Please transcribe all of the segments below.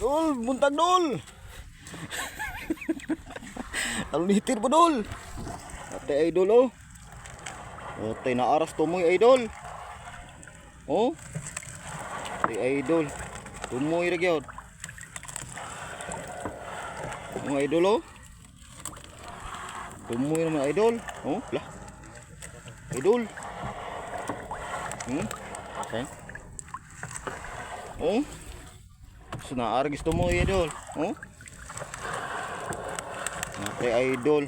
Dol, buntag dol. Alunitir pa dol. Ate idol oh. Ate naaras tumoy idol. Oh. Ate idol. Tumoy ra gyud. Mga idol oh. Tumoy naman idol. Oh, lah. Idol. Okay. Oh. So naaragis tumoy idol. Oh. Ate idol.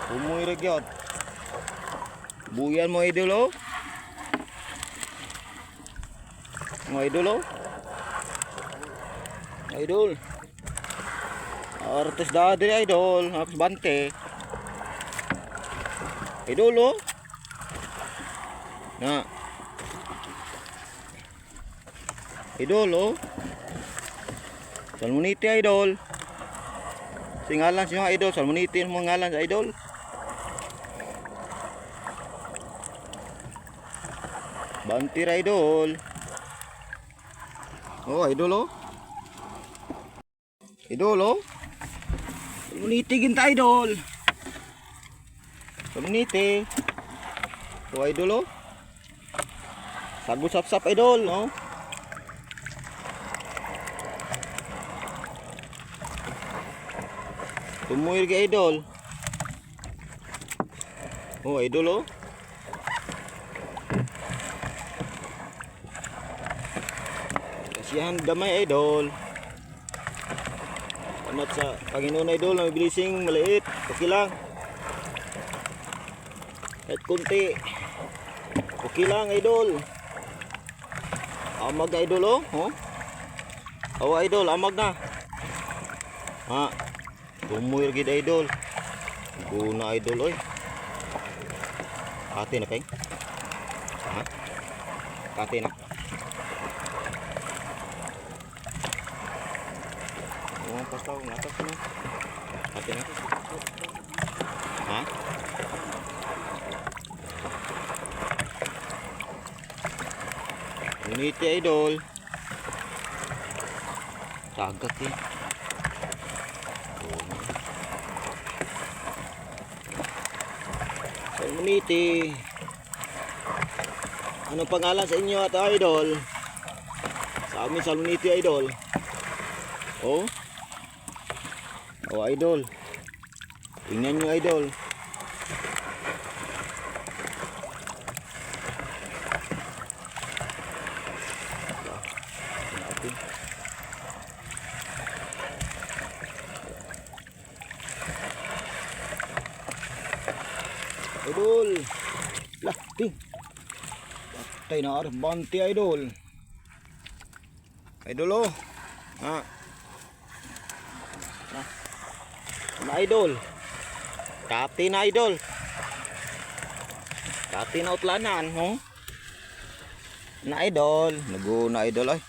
Tumoy ra gyud. Buyan mo idol oh. Mga idol oh. Idol. Artes dadi idol, habis bante. Idol oh. Nah. Idol oh. Salmonite idol. Singalan siya idol, salmonite mo ngalan sa idol. Bantir idol. Oh, idol oh. Idol oh. Salmonite ginta idol. Salmonite. Oh, idol oh. Sagu sap-sap idol, oh. Tumuir ke idol. Oh, idol oh. Kasihan damay idol. Amat sa Panginoon idol na bilising maliit. Okay lang. Kahit kunti. Okay lang idol. Amag idol oh. Oh. Oh idol, amag na. Ha. Tumuir gid idol. Guna idol oy. Kate na peng. Ha? Kate na. Oh, pastaw ngatak na. Kate na. Ha? Uniti idol. Tagat eh. Salmonite. Anong pangalan sa inyo at idol? Sa amin salmonite idol. Oh. Oh idol. Tingnan nyo idol. Idol. Lah, ting. Patay na arep banti idol. Idol oh. Ha. Na idol. Kati na idol. Kati na utlanan, ho. Na idol, naguna idol ay.